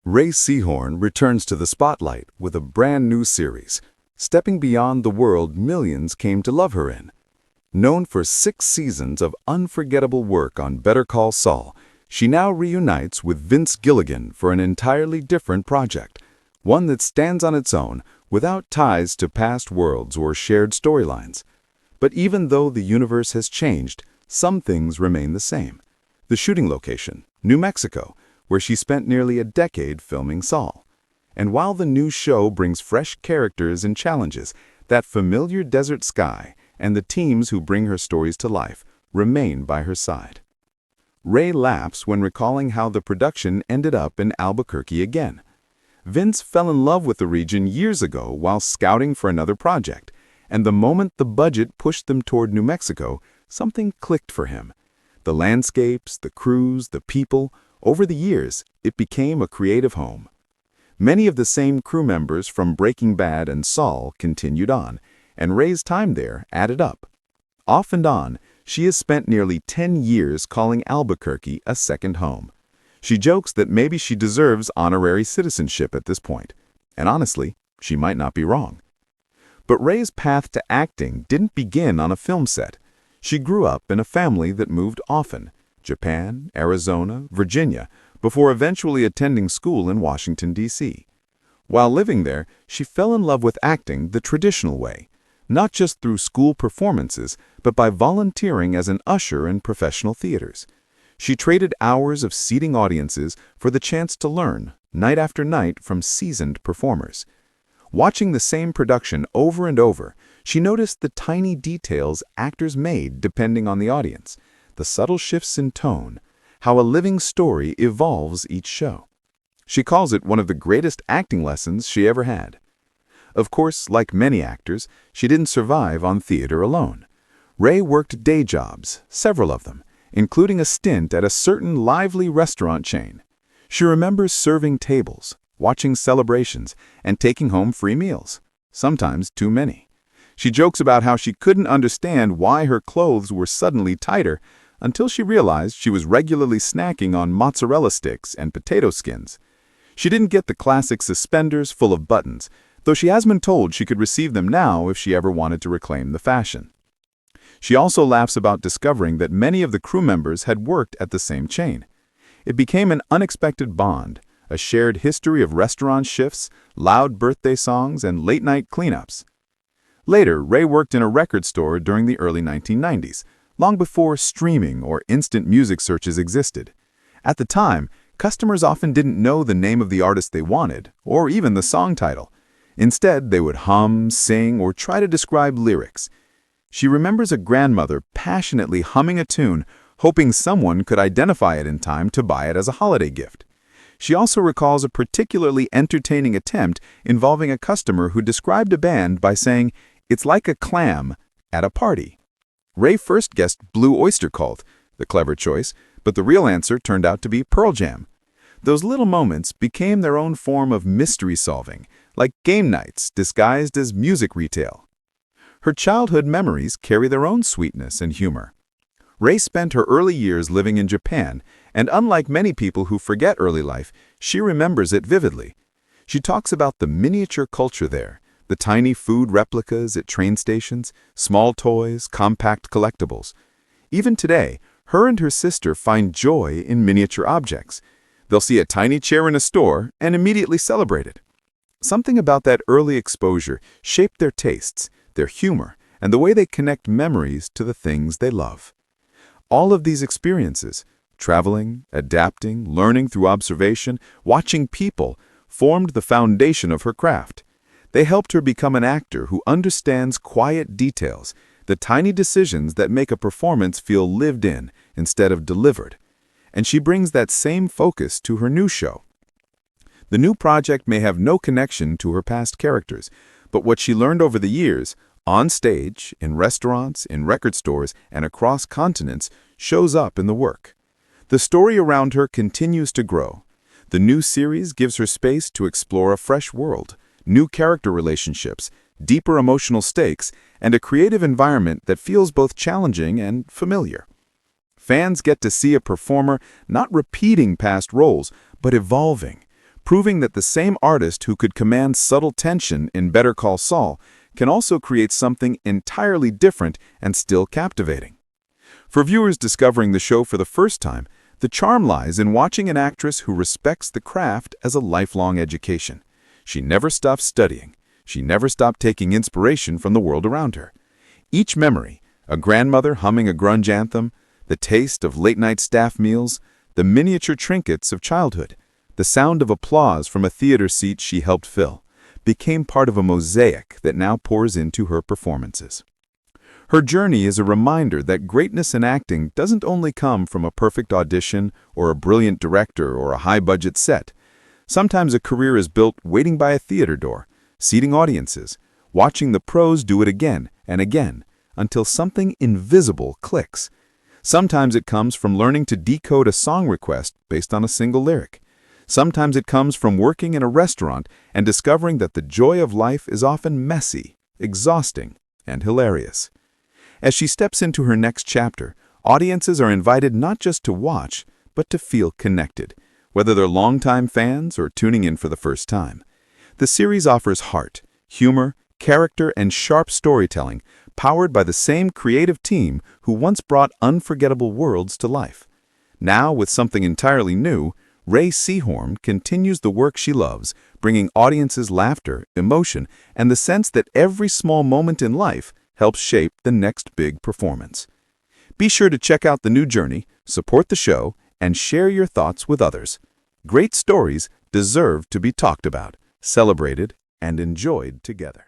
Rhea Seehorn returns to the spotlight with a brand new series, stepping beyond the world millions came to love her in. Known for 6 seasons of unforgettable work on Better Call Saul, she now reunites with Vince Gilligan for an entirely different project, one that stands on its own without ties to past worlds or shared storylines. But even though the universe has changed, some things remain the same. The shooting location, New Mexico, where she spent nearly a decade filming Saul. And while the new show brings fresh characters and challenges, that familiar desert sky and the teams who bring her stories to life remain by her side. Rhea laughs when recalling how the production ended up in Albuquerque again. Vince fell in love with the region years ago while scouting for another project, and the moment the budget pushed them toward New Mexico, something clicked for him. The landscapes, the crews, the people, over the years, it became a creative home. Many of the same crew members from Breaking Bad and Saul continued on, and Rhea's time there added up. Off and on, she has spent nearly 10 years calling Albuquerque a second home. She jokes that maybe she deserves honorary citizenship at this point, and honestly, she might not be wrong. But Rhea's path to acting didn't begin on a film set. She grew up in a family that moved often, Japan, Arizona, Virginia, before eventually attending school in Washington, D.C. While living there, she fell in love with acting the traditional way, not just through school performances, but by volunteering as an usher in professional theaters. She traded hours of seating audiences for the chance to learn, night after night, from seasoned performers. Watching the same production over and over, she noticed the tiny details actors made depending on the audience, the subtle shifts in tone, how a living story evolves each show. She calls it one of the greatest acting lessons she ever had. Of course, like many actors, she didn't survive on theater alone. Rhea worked day jobs, several of them, including a stint at a certain lively restaurant chain. She remembers serving tables, watching celebrations, and taking home free meals, sometimes too many. She jokes about how she couldn't understand why her clothes were suddenly tighter until she realized she was regularly snacking on mozzarella sticks and potato skins. She didn't get the classic suspenders full of buttons, though she has been told she could receive them now if she ever wanted to reclaim the fashion. She also laughs about discovering that many of the crew members had worked at the same chain. It became an unexpected bond, a shared history of restaurant shifts, loud birthday songs, and late-night cleanups. Later, Rhea worked in a record store during the early 1990s, long before streaming or instant music searches existed. At the time, customers often didn't know the name of the artist they wanted, or even the song title. Instead, they would hum, sing, or try to describe lyrics. She remembers a grandmother passionately humming a tune, hoping someone could identify it in time to buy it as a holiday gift. She also recalls a particularly entertaining attempt involving a customer who described a band by saying, "It's like a clam at a party." Rhea first guessed Blue Oyster Cult, the clever choice, but the real answer turned out to be Pearl Jam. Those little moments became their own form of mystery solving, like game nights disguised as music retail. Her childhood memories carry their own sweetness and humor. Rhea spent her early years living in Japan, and unlike many people who forget early life, she remembers it vividly. She talks about the miniature culture there, the tiny food replicas at train stations, small toys, compact collectibles. Even today, her and her sister find joy in miniature objects. They'll see a tiny chair in a store and immediately celebrate it. Something about that early exposure shaped their tastes, their humor, and the way they connect memories to the things they love. All of these experiences, traveling, adapting, learning through observation, watching people, formed the foundation of her craft. They helped her become an actor who understands quiet details, the tiny decisions that make a performance feel lived in instead of delivered. And she brings that same focus to her new show. The new project may have no connection to her past characters, but what she learned over the years, on stage, in restaurants, in record stores, and across continents, shows up in the work. The story around her continues to grow. The new series gives her space to explore a fresh world, new character relationships, deeper emotional stakes, and a creative environment that feels both challenging and familiar. Fans get to see a performer not repeating past roles, but evolving, proving that the same artist who could command subtle tension in Better Call Saul can also create something entirely different and still captivating. For viewers discovering the show for the first time, the charm lies in watching an actress who respects the craft as a lifelong education. She never stopped studying. She never stopped taking inspiration from the world around her. Each memory, a grandmother humming a grunge anthem, the taste of late-night staff meals, the miniature trinkets of childhood, the sound of applause from a theater seat she helped fill, became part of a mosaic that now pours into her performances. Her journey is a reminder that greatness in acting doesn't only come from a perfect audition or a brilliant director or a high-budget set. Sometimes a career is built waiting by a theater door, seating audiences, watching the pros do it again and again until something invisible clicks. Sometimes it comes from learning to decode a song request based on a single lyric. Sometimes it comes from working in a restaurant and discovering that the joy of life is often messy, exhausting, and hilarious. As she steps into her next chapter, audiences are invited not just to watch, but to feel connected, whether they're longtime fans or tuning in for the first time. The series offers heart, humor, character, and sharp storytelling, powered by the same creative team who once brought unforgettable worlds to life. Now, with something entirely new, Rhea Seehorn continues the work she loves, bringing audiences laughter, emotion, and the sense that every small moment in life helps shape the next big performance. Be sure to check out the new journey, support the show, and share your thoughts with others. Great stories deserve to be talked about, celebrated, and enjoyed together.